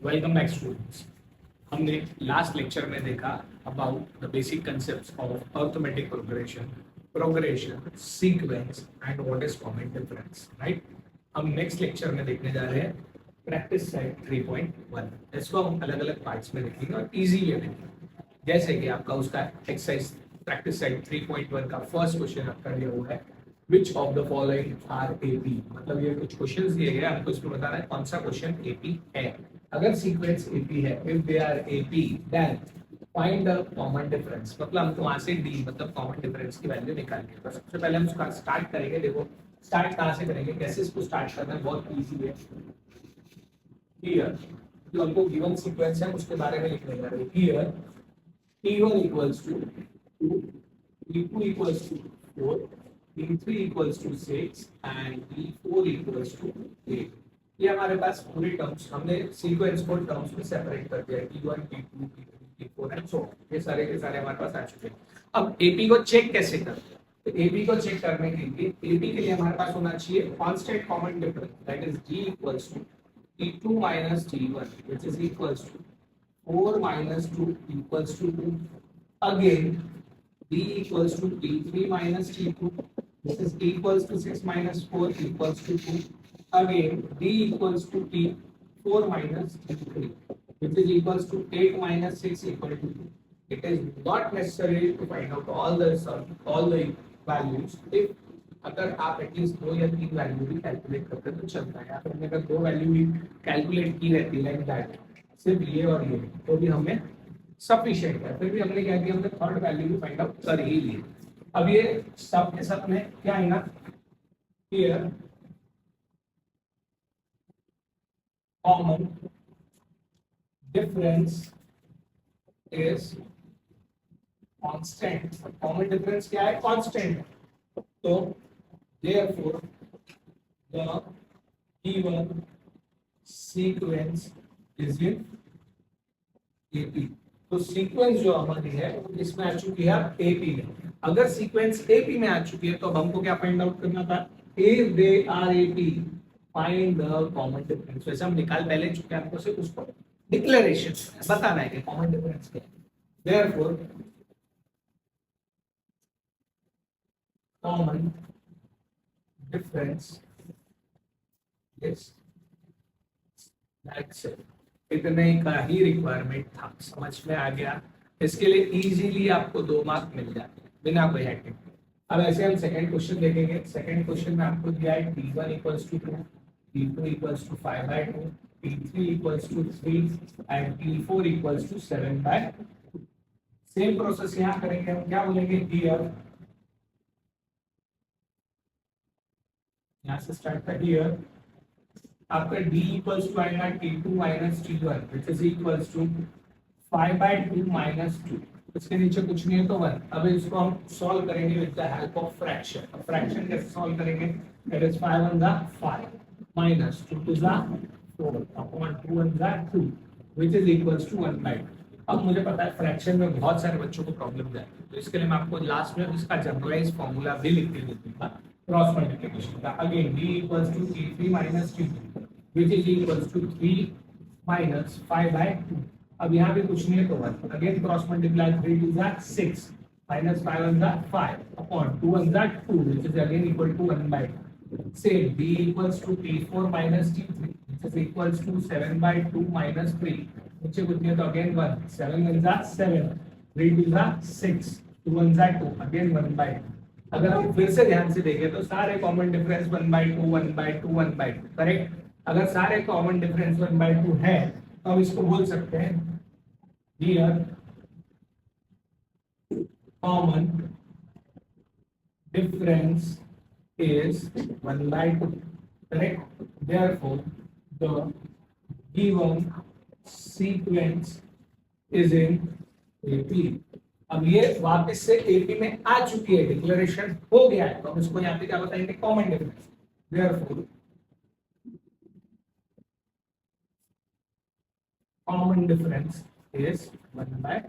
Welcome back students. हमने last lecture में देखा about the basic concepts of arithmetic progression sequence and what is common difference, right. हम next lecture में देखने जा रहे हैं प्रैक्टिस सेट 3.1। इसको हम अलग अलग पार्ट्स में देखेंगे और इजी वे में देखेंगे। जैसे कि आपका उसका एक्सरसाइज प्रैक्टिस सेट 3.1 का फर्स्ट क्वेश्चन आपका ये हुआ है which of the following are AP. मतलब ये कुछ क्वेश्चंस दिए गए, आपको इसमें बताना है कौन सा क्वेश्चन एपी है। अगर सीक्वेंस एपी है, if they are AP then find the common difference. मतलब हमको वहां से डी मतलब कॉमन डिफरेंस की वैल्यू निकालनी है। तो सबसे पहले हम उसका स्टार्ट करेंगे। देखो स्टार्ट कहां से करेंगे, कैसे इसको स्टार्ट करना है, बहुत इजी है। हियर जो हमको गिवन सीक्वेंस है उसके बारे में लिखने जा रहे हैं। Here t1 equals to 2, t2 equals to 4, t3 equals to 6 and t4 equals to 8। ये हमारे पास पूरी टर्म्स, हमने सीक्वेंस को टर्म्स में सेपरेट कर दिया है, t1 t2 t3 t4 and so ये सारे के सारे हमारे पास आ चुके हैं। अब एपी को चेक कैसे करते हैं? तो एपी को चेक करने के लिए एपी के लिए हमारे पास होना चाहिए constant common difference, that is g equals to t2 minus t1 which is equals to 4 minus 2 equals to 2. Again, d equals to t3 minus t2. This is equals to 6 minus 4 equals to 2. Again, d equals to t4 minus t3, which is equals to 8 minus 6 equal to 2. It is not necessary to find out all the values. If अगर आप at least 2 या 3 value भी calculate करते हैं तो चलता है। या फिर हमने अगर 2 वैल्यू भी कैलकुलेट की रहती है लाइक दैट, सिर्फ ये और ये, तो भी हमें सफिशिएंट है। फिर भी हमने क्या किया, हमने थर्ड वैल्यू भी फाइंड आउट कर ही ली। अब ये सब के सब में क्या आएगा, here common difference is constant. Common difference क्या है, कांस्टेंट। तो therefore the given sequence is in AP। तो सीक्वेंस जो हमारी है इसमें आ चुकी है एपी में। अगर सीक्वेंस एपी में आ चुकी है तो अब हमको क्या फाइंड आउट करना था, if they are AP find the common difference. वैसे हम निकाल पहले चुके हैं, हमको सिर्फ उसको डिक्लेरेशन बताना है कि कॉमन डिफरेंस क्या है। Therefore common difference is that's it. इतने का ही रिक्वायरमेंट था, समझ में आ गया। इसके लिए इजीली आपको 2 मार्क मिल जाते हैं बिना कोई हैकिंग। अब ऐसे हम सेकंड क्वेश्चन देखेंगे। सेकंड क्वेश्चन में आपको दिया है t1 equals to 2, t2 equals to 5/2, t3 equals to 3 and t4 equals to 7/2। Same process यहाँ करेंगे। हम क्या बोलेंगे, हियर, यहाँ से स्टार्ट कर, हियर आपका d इक्वल्स टू आएगा t2 minus t1 which is equals to 5/2 minus 2। इसके नीचे कुछ नहीं है तो 1। अब इसको हम सॉल्व करेंगे with the help of fraction. अब फ्रैक्शन कैसे सॉल्व करेंगे, that is 5 1 5 minus 2 2 4 upon 2 1 2 which is equals to 1/2। अब मुझे पता है फ्रैक्शन में बहुत सारे बच्चों को प्रॉब्लम जाती है, तो इसके लिए मैं आपको लास्ट में इसका जनरलाइज फॉर्मूला भी लिख के दूंगा क्रॉस मल्टीप्लिकेशन का। Again d equals to t3 minus t2 which is equals to 3 minus 5/2। अब यहाँ भी कुछ नहीं है तो 1। Again cross multiply, 3 2 6 minus 5 1 5 upon 2 1 2 which is again equal to 1/2। Same d equals to t4 minus t3 which is equals to 7/2 minus 3। नीचे कुछ नहीं है तो अगेन 1, 7 1 7, 3 2 6, 2 1 2 अगेन 1/2। अगर हम फिर से ध्यान से देखें तो सारे कॉमन डिफरेंस 1/2 1/2 1/2, करेक्ट। अगर सारे कॉमन डिफरेंस 1/2 है तो हम इसको बोल सकते हैं here common difference is 1/2, correct. Therefore the given sequence is in AP. अब ये वापस से एपी में आ चुकी है, डिक्लेरेशन हो गया है, तो हम इसको यहाँ पे क्या बताएंगे, common difference. Therefore common difference is 1/2।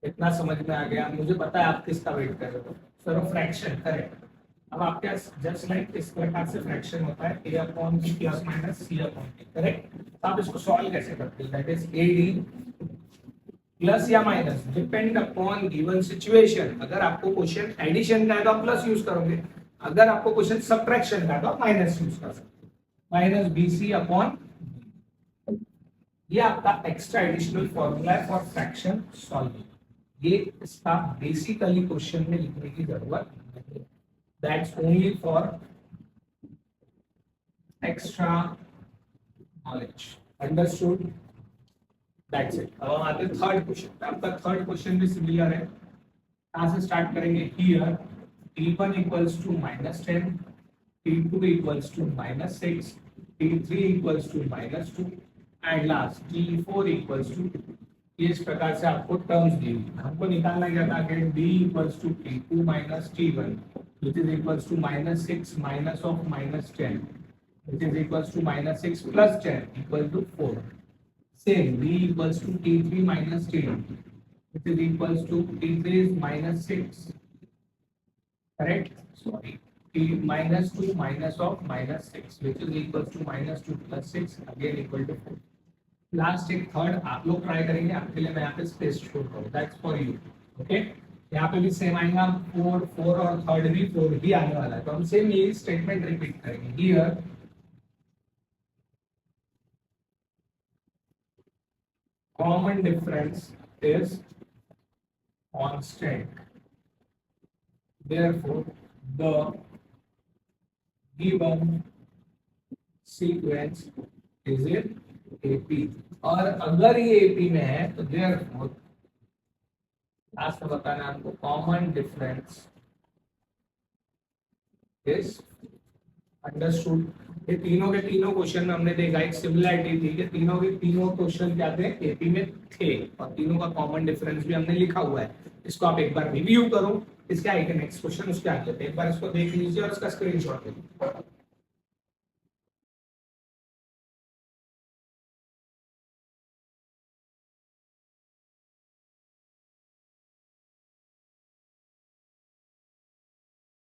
इतना समझ में आ गया। मुझे पता है आप किसका वेट कर रहे हो, सर फ्रैक्शन, करेक्ट। अब आपके जस्ट लाइक इस प्रकार से फ्रैक्शन होता है a upon b plus minus c upon d, correct. तो आप इसको सॉल्व कैसे करते हैं? दैट इज एडी प्लस या minus depend upon given situation. अगर आपको क्वेश्चन एडिशन का है तो आप प्लस यूज करोगे, अगर आपको क्वेश्चन सब्ट्रैक्शन का है तो आप माइनस यूज कर सकते हो। माइनस बीसी अपॉन, ये आपका एक्स्ट्रा एडिशनल फॉर्मूला है फॉर फ्रैक्शन सॉल्विंग। ये इसका बेसिकली क्वेश्चन में लिखने की जरूरत नहीं है, that's only for extra knowledge. Understood? That's it. अब हम आते हैं थर्ड क्वेश्चन। आपका थर्ड क्वेश्चन भी सिमिलर है। कहां से स्टार्ट करेंगे? Here t1 equals to -10, t2 equals to -6, t3 equals to -2 and last t4 equals to. इस प्रकार से आपको टर्म्स दी हुई, हमको निकालना क्या था कि d equals to t2 minus t1 which is equals to -6 minus of -10 which is equals to -6 plus 10 equal to 4. Same d equals to t3 minus t1 which is equals to t3 is -6, correct? Sorry, t minus 2 minus of -6 which is equals to -2 plus 6 again equal to 4. Last एक third आप लोग try करेंगे, आपके लिए मैं यहाँ पे space छोड़ रहा हूँ, दैट्स फॉर यू। ओके, यहाँ पे भी सेम आएगा 4 4 और थर्ड भी 4 भी आने वाला है, तो हम सेम यही स्टेटमेंट रिपीट करेंगे। Here common difference is constant, therefore the given sequence is in AP। और अगर ये AP में है तो therefore लास्ट में बताना आपको कॉमन डिफरेंस इज अंडरस्टूड। ये तीनों के तीनों क्वेश्चन में हमने देखा एक सिमिलरिटी थी कि तीनों के तीनों क्वेश्चन क्या थे? एपी में थे, और तीनों का कॉमन डिफरेंस भी हमने लिखा हुआ है। इसको आप एक बार रिव्यू करो, इसके आगे नेक्स्ट क्वेश्चन उसके आगे, एक बार इसको देख लीजिए और इसका स्क्रीनशॉट ले लीजिए।